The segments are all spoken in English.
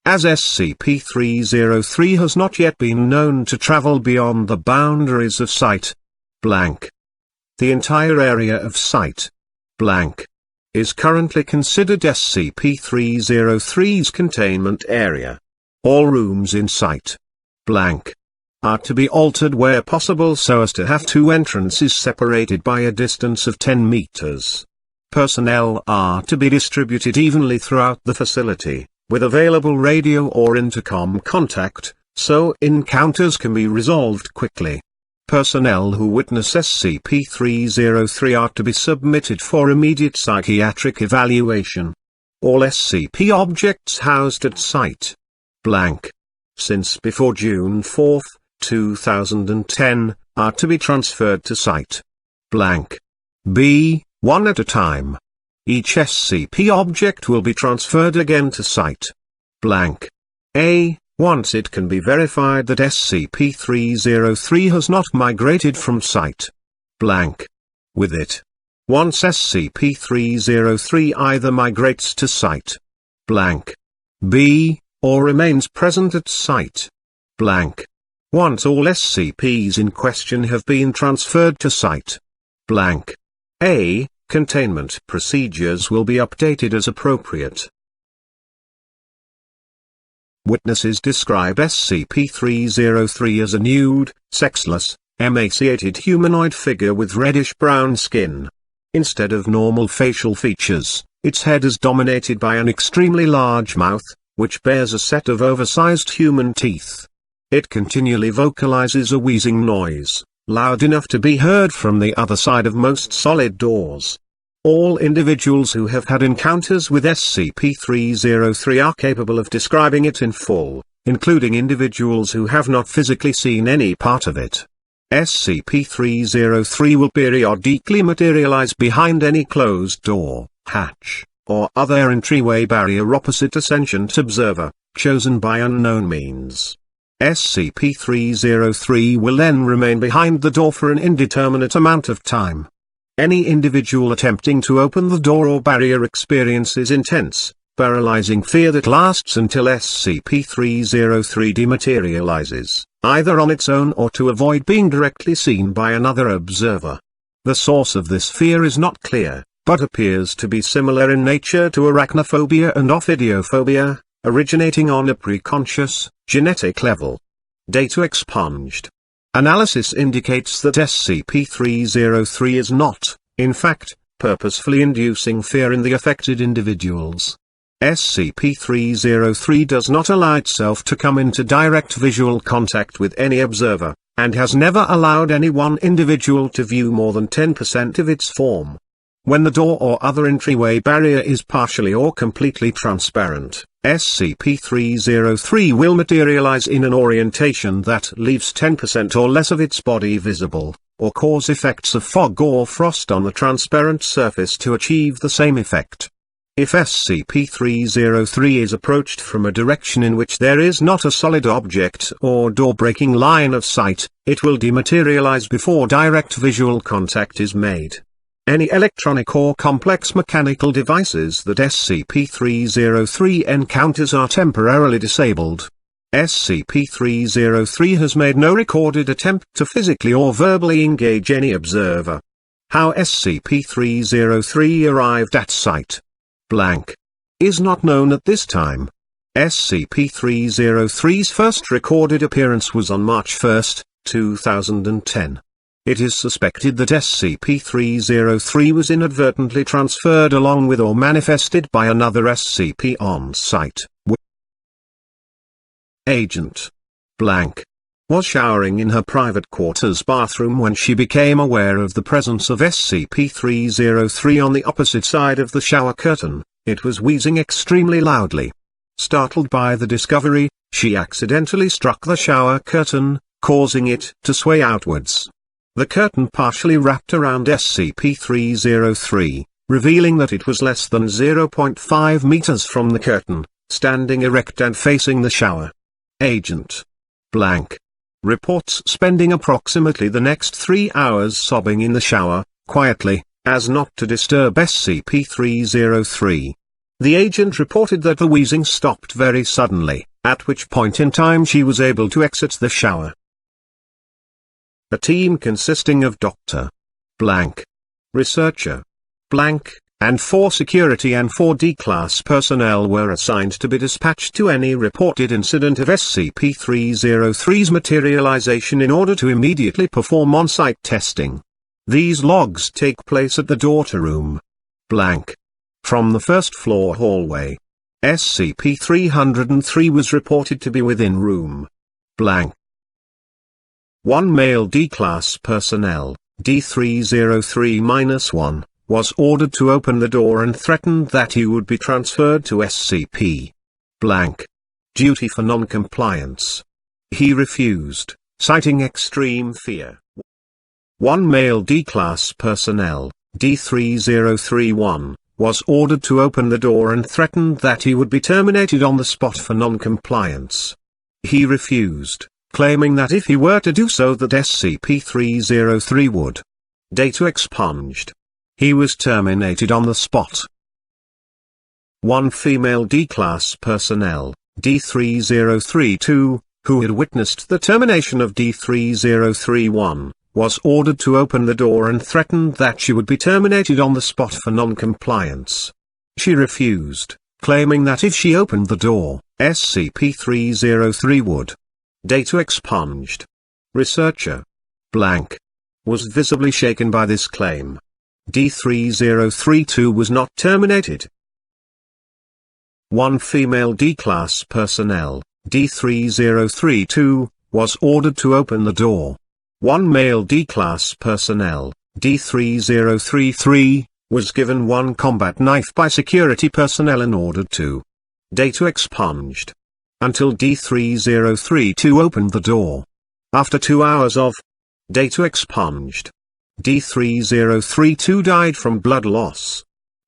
as SCP-303 has not yet been known to travel beyond the boundaries of Site blank. The entire area of Site blank is currently considered SCP-303's containment area. All rooms in Site blank are to be altered where possible so as to have two entrances separated by a distance of 10 meters. Personnel are to be distributed evenly throughout the facility, with available radio or intercom contact, so encounters can be resolved quickly. Personnel who witness SCP-303 are to be submitted for immediate psychiatric evaluation. All SCP objects housed at Site blank since before June 4, 2010, are to be transferred to Site blank B, one at a time. Each SCP object will be transferred again to Site blank A, once it can be verified that SCP-303 has not migrated from Site blank with it. Once SCP-303 either migrates to Site blank B, or remains present at Site blank. Once all SCPs in question have been transferred to Site blank A, containment procedures will be updated as appropriate. Witnesses describe SCP-303 as a nude, sexless, emaciated humanoid figure with reddish-brown skin. Instead of normal facial features, its head is dominated by an extremely large mouth, which bears a set of oversized human teeth. It continually vocalizes a wheezing noise, loud enough to be heard from the other side of most solid doors. All individuals who have had encounters with SCP-303 are capable of describing it in full, including individuals who have not physically seen any part of it. SCP-303 will periodically materialize behind any closed door, hatch, or other entryway barrier opposite a sentient observer, chosen by unknown means. SCP-303 will then remain behind the door for an indeterminate amount of time. Any individual attempting to open the door or barrier experiences intense, paralyzing fear that lasts until SCP-303 dematerializes, either on its own or to avoid being directly seen by another observer. The source of this fear is not clear, but appears to be similar in nature to arachnophobia and ophidiophobia, originating on a preconscious, genetic level. Data expunged. Analysis indicates that SCP-303 is not, in fact, purposefully inducing fear in the affected individuals. SCP-303 does not allow itself to come into direct visual contact with any observer, and has never allowed any one individual to view more than 10% of its form. When the door or other entryway barrier is partially or completely transparent, SCP-303 will materialize in an orientation that leaves 10% or less of its body visible, or cause effects of fog or frost on the transparent surface to achieve the same effect. If SCP-303 is approached from a direction in which there is not a solid object or door-breaking line of sight, it will dematerialize before direct visual contact is made. Any electronic or complex mechanical devices that SCP-303 encounters are temporarily disabled. SCP-303 has made no recorded attempt to physically or verbally engage any observer. How SCP-303 arrived at Site blank is not known at this time. SCP-303's first recorded appearance was on March 1, 2010. It is suspected that SCP-303 was inadvertently transferred along with or manifested by another SCP on site. Agent blank was showering in her private quarters bathroom when she became aware of the presence of SCP-303 on the opposite side of the shower curtain. It was wheezing extremely loudly. Startled by the discovery, she accidentally struck the shower curtain, causing it to sway outwards. The curtain partially wrapped around SCP-303, revealing that it was less than 0.5 meters from the curtain, standing erect and facing the shower. Agent blank reports spending approximately the next 3 hours sobbing in the shower, quietly, as not to disturb SCP-303. The agent reported that the wheezing stopped very suddenly, at which point in time she was able to exit the shower. A team consisting of Dr. Blank, Researcher Blank, and 4 security and 4 D-class personnel were assigned to be dispatched to any reported incident of SCP-303's materialization in order to immediately perform on-site testing. These logs take place at the daughter room. Blank. From the first floor hallway. SCP-303 was reported to be within room. Blank. 1 male D-class personnel, D303-1, was ordered to open the door and threatened that he would be transferred to SCP. Blank. Duty for non-compliance. He refused, citing extreme fear. 1 male D-class personnel, D303-1, was ordered to open the door and threatened that he would be terminated on the spot for non-compliance. He refused, claiming that if he were to do so that SCP-303 would. Data expunged. He was terminated on the spot. 1 female D-class personnel, D303-2, who had witnessed the termination of D303-1, was ordered to open the door and threatened that she would be terminated on the spot for non-compliance. She refused, claiming that if she opened the door, SCP-303 would. Data expunged. Researcher Blank was visibly shaken by this claim. D303-2 was not terminated. 1 female D-class personnel, D303-2, was ordered to open the door. 1 male D-class personnel, D303-3, was given 1 combat knife by security personnel and ordered to. Data expunged. Until D303-2 opened the door. After 2 hours of. Data expunged. D303-2 died from blood loss.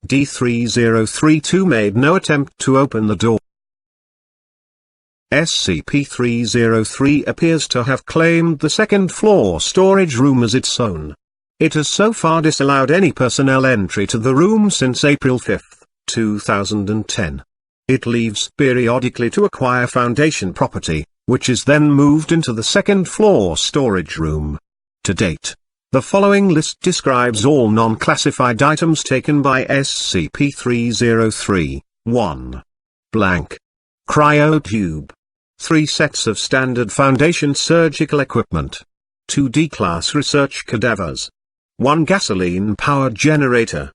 D303-2 made no attempt to open the door. SCP-303 appears to have claimed the second-floor storage room as its own. It has so far disallowed any personnel entry to the room since April 5, 2010. It leaves periodically to acquire Foundation property, which is then moved into the second-floor storage room. To date, the following list describes all non-classified items taken by SCP-303. 1. Blank. Cryotube. 3 sets of standard Foundation surgical equipment. 2 D-class research cadavers. 1 gasoline-powered generator.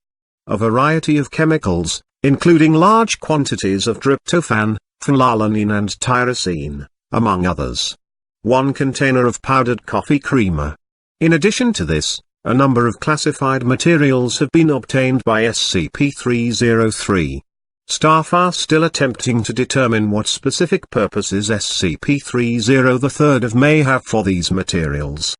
A variety of chemicals, including large quantities of tryptophan, phenylalanine and tyrosine, among others. 1 container of powdered coffee creamer. In addition to this, a number of classified materials have been obtained by SCP-303. Staff are still attempting to determine what specific purposes SCP-303 may have for these materials.